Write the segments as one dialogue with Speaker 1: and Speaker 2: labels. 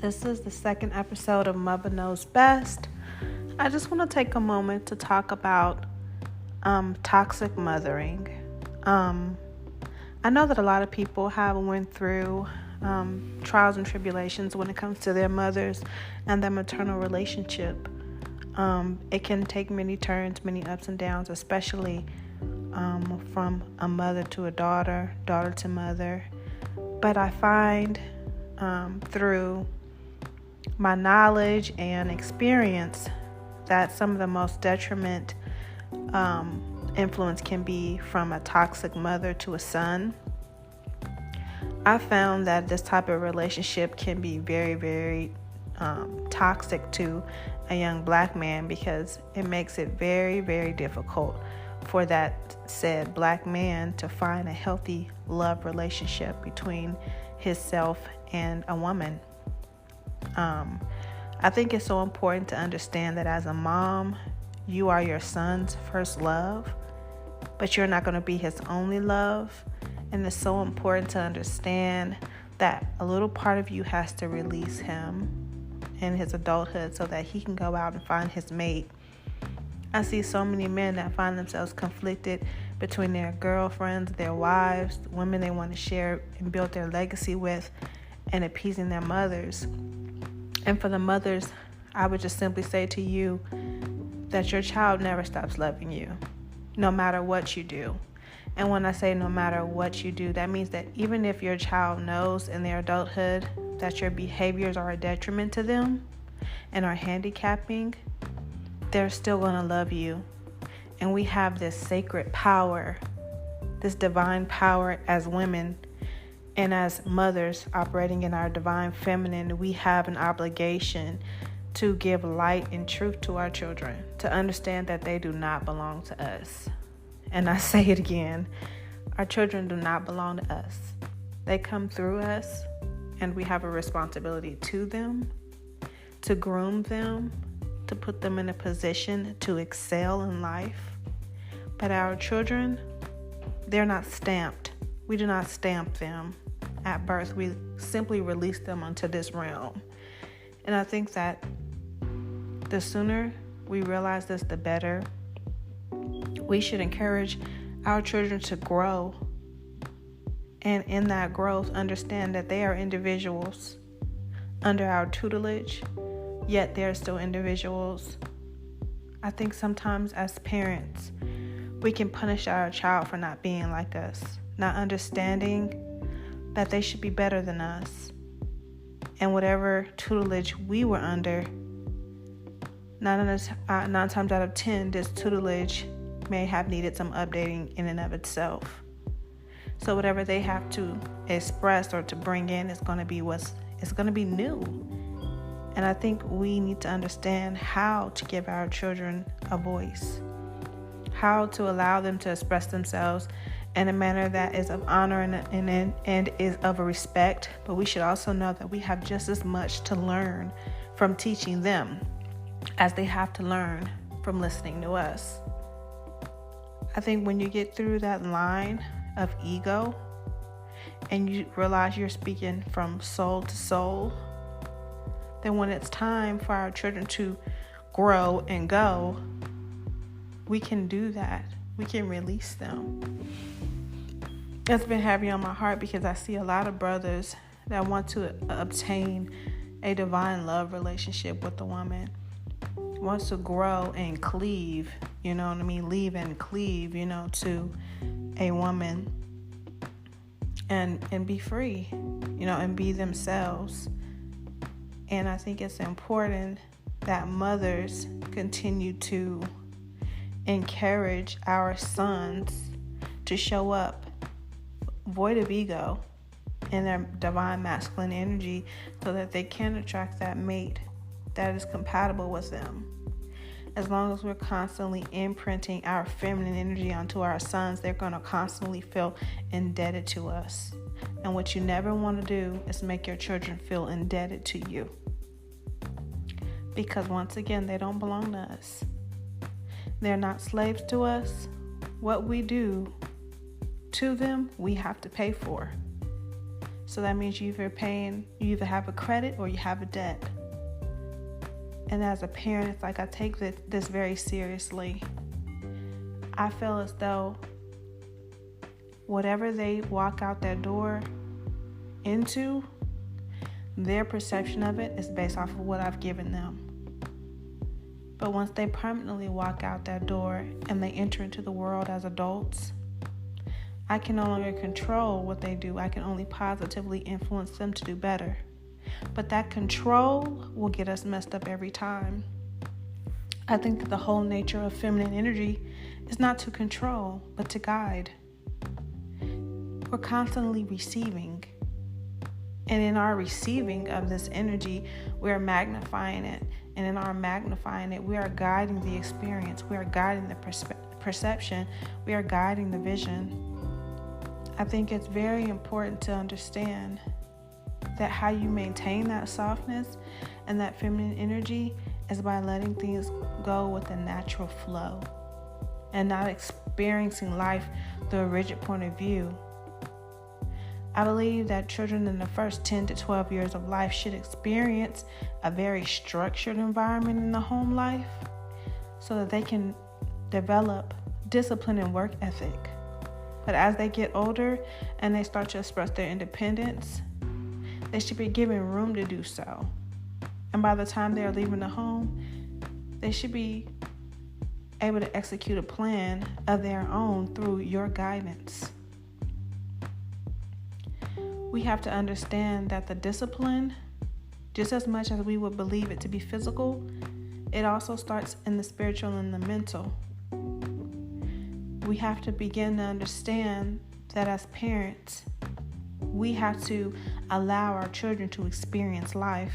Speaker 1: This is the second episode of Mother Knows Best. I just want to take a moment to talk about toxic mothering. I know that a lot of people have went through trials and tribulations when it comes to their mothers and their maternal relationship. It can take many turns, many ups and downs, especially from a mother to a daughter, daughter to mother. But I find through my knowledge and experience that some of the most detriment influence can be from a toxic mother to a son. I found that this type of relationship can be very, very toxic to a young black man because it makes it very, very difficult for that said black man to find a healthy love relationship between himself and a woman. I think it's so important to understand that as a mom, you are your son's first love, but you're not going to be his only love. And it's so important to understand that a little part of you has to release him in his adulthood so that he can go out and find his mate. I see so many men that find themselves conflicted between their girlfriends, their wives, women they want to share and build their legacy with, and appeasing their mothers. And for the mothers, I would just simply say to you that your child never stops loving you, no matter what you do. And when I say no matter what you do, that means that even if your child knows in their adulthood that your behaviors are a detriment to them and are handicapping, they're still going to love you. And we have this sacred power, this divine power as women and as mothers operating in our divine feminine. We have an obligation to give light and truth to our children, to understand that they do not belong to us. And I say it again, our children do not belong to us. They come through us, and we have a responsibility to them, to groom them, to put them in a position to excel in life. But our children, they're not stamped. We do not stamp them at birth. We simply release them onto this realm. And I think that the sooner we realize this, the better. We should encourage our children to grow, and in that growth, understand that they are individuals under our tutelage, yet they're still individuals. I think sometimes as parents, we can punish our child for not being like us, not understanding that they should be better than us. And whatever tutelage we were under, 9 times out of 10, this tutelage may have needed some updating in and of itself. So whatever they have to express or to bring in is going to be new. And I think we need to understand how to give our children a voice, how to allow them to express themselves in a manner that is of honor and is of a respect. But we should also know that we have just as much to learn from teaching them as they have to learn from listening to us. I think when you get through that line of ego and you realize you're speaking from soul to soul, then when it's time for our children to grow and go, we can do that. We can release them. It's been heavy on my heart because I see a lot of brothers that want to obtain a divine love relationship with a woman, wants to grow and cleave, leave and cleave, to a woman and be free, and be themselves. And I think it's important that mothers continue to encourage our sons to show up void of ego in their divine masculine energy so that they can attract that mate that is compatible with them. As long as we're constantly imprinting our feminine energy onto our sons, they're going to constantly feel indebted to us. And what you never want to do is make your children feel indebted to you. Because once again, they don't belong to us. They're not slaves to us. What we do to them, we have to pay for. So that means you either have a credit or you have a debt. And as a parent, it's like I take this very seriously. I feel as though whatever they walk out that door into, their perception of it is based off of what I've given them. But once they permanently walk out that door and they enter into the world as adults, I can no longer control what they do. I can only positively influence them to do better. But that control will get us messed up every time. I think that the whole nature of feminine energy is not to control, but to guide. We're constantly receiving. And in our receiving of this energy, we are magnifying it. And in our magnifying it, we are guiding the experience. We are guiding the perception. We are guiding the vision. I think it's very important to understand that how you maintain that softness and that feminine energy is by letting things go with a natural flow and not experiencing life through a rigid point of view. I believe that children in the first 10 to 12 years of life should experience a very structured environment in the home life so that they can develop discipline and work ethic. But as they get older and they start to express their independence, they should be given room to do so. And by the time they're leaving the home, they should be able to execute a plan of their own through your guidance. We have to understand that the discipline, just as much as we would believe it to be physical, it also starts in the spiritual and the mental. We have to begin to understand that as parents, we have to allow our children to experience life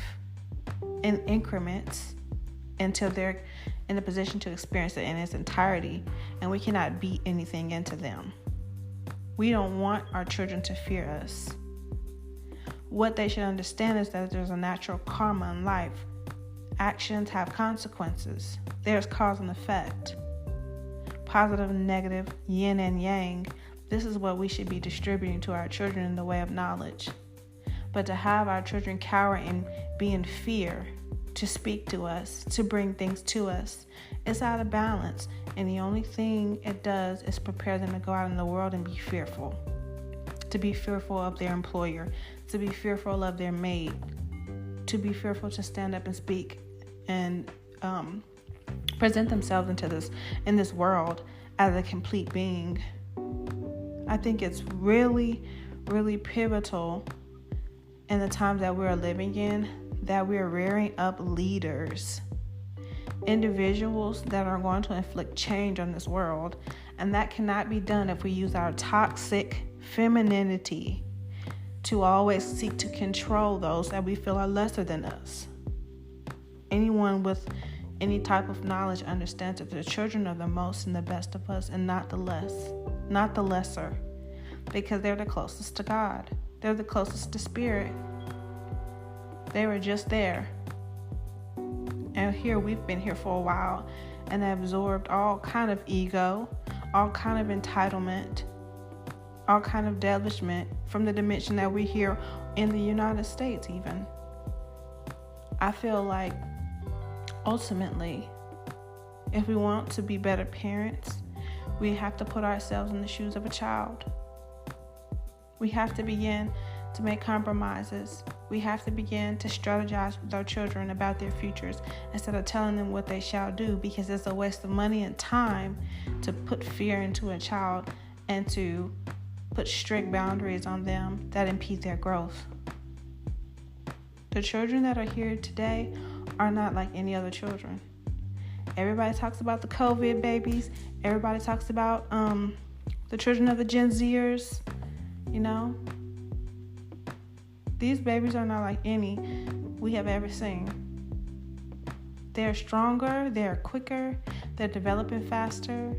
Speaker 1: in increments until they're in a position to experience it in its entirety, and we cannot beat anything into them. We don't want our children to fear us. What they should understand is that there's a natural karma in life. Actions have consequences. There's cause and effect. Positive and negative, yin and yang. This is what we should be distributing to our children in the way of knowledge. But to have our children cower and be in fear, to speak to us, to bring things to us, it's out of balance. And the only thing it does is prepare them to go out in the world and be fearful. To be fearful of their employer, to be fearful of their mate, to be fearful to stand up and speak and present themselves in this world as a complete being. I think it's really, really pivotal in the times that we're living in that we're rearing up leaders, individuals that are going to inflict change on this world. And that cannot be done if we use our toxic femininity to always seek to control those that we feel are lesser than us. Anyone with any type of knowledge understands that the children are the most and the best of us, and not the lesser, because they're the closest to God. They're the closest to spirit. They were just there. And here we've been here for a while and absorbed all kind of ego, all kind of entitlement, all kind of devilishment from the dimension that we're here in the United States even. I feel like ultimately, if we want to be better parents, we have to put ourselves in the shoes of a child. We have to begin to make compromises. We have to begin to strategize with our children about their futures instead of telling them what they shall do, because it's a waste of money and time to put fear into a child and to put strict boundaries on them that impede their growth. The children that are here today are not like any other children. Everybody talks about the COVID babies. Everybody talks about the children of the Gen Zers. You know, these babies are not like any we have ever seen. They're stronger, they're quicker, they're developing faster,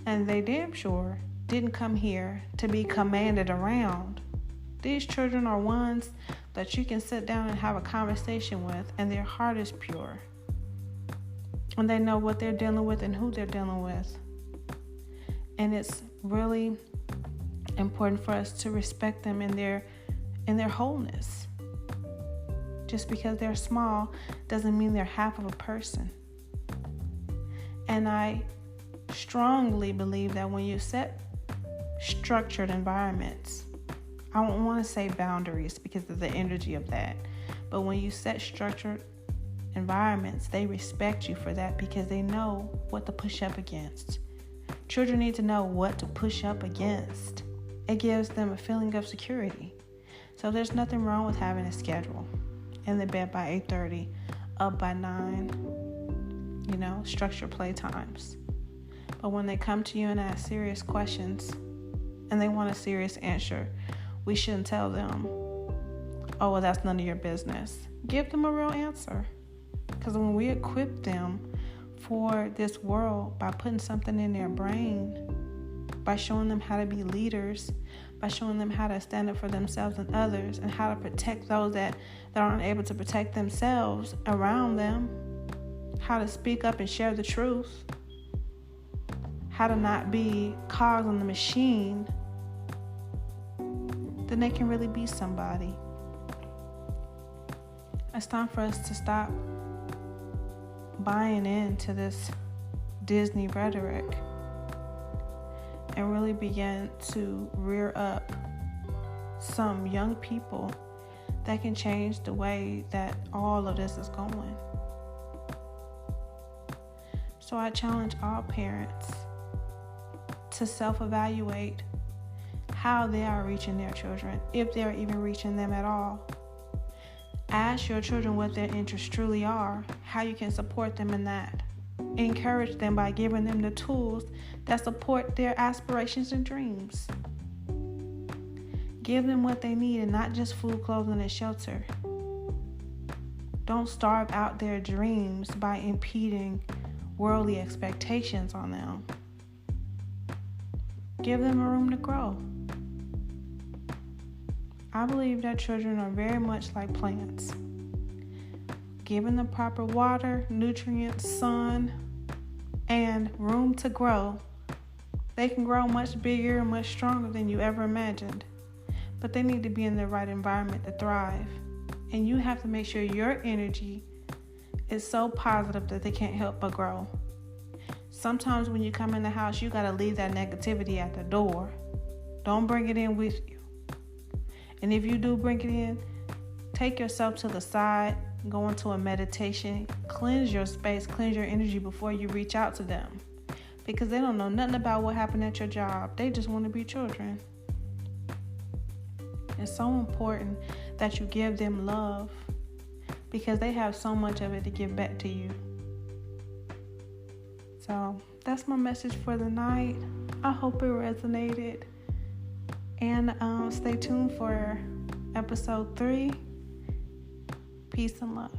Speaker 1: and they damn sure didn't come here to be commanded around. These children are ones that you can sit down and have a conversation with, and their heart is pure. And they know what they're dealing with and who they're dealing with. And it's really important for us to respect them in in their wholeness. Just because they're small doesn't mean they're half of a person. And I strongly believe that when you set structured environments, I don't want to say boundaries because of the energy of that, but when you set structured environments, they respect you for that because they know what to push up against. Children need to know what to push up against. It gives them a feeling of security. So there's nothing wrong with having a schedule. In the bed by 8:30, up by 9, structured play times. But when they come to you and ask serious questions and they want a serious answer, we shouldn't tell them, oh, well, that's none of your business. Give them a real answer. Because when we equip them for this world by putting something in their brain, by showing them how to be leaders, by showing them how to stand up for themselves and others, and how to protect those that aren't able to protect themselves around them, how to speak up and share the truth, how to not be cogs on the machine, then they can really be somebody. It's time for us to stop buying into this Disney rhetoric and really begin to rear up some young people that can change the way that all of this is going. So I challenge all parents to self-evaluate how they are reaching their children, if they're even reaching them at all. Ask your children what their interests truly are, how you can support them in that. Encourage them by giving them the tools that support their aspirations and dreams. Give them what they need and not just food, clothing, and shelter. Don't starve out their dreams by impeding worldly expectations on them. Give them a room to grow. I believe that children are very much like plants. Given the proper water, nutrients, sun, and room to grow, they can grow much bigger and much stronger than you ever imagined. But they need to be in the right environment to thrive. And you have to make sure your energy is so positive that they can't help but grow. Sometimes when you come in the house, you got to leave that negativity at the door. Don't bring it in with you. And if you do bring it in, take yourself to the side, go into a meditation, cleanse your space, cleanse your energy before you reach out to them. Because they don't know nothing about what happened at your job. They just want to be children. It's so important that you give them love because they have so much of it to give back to you. So that's my message for the night. I hope it resonated. And stay tuned for episode 3. Peace and love.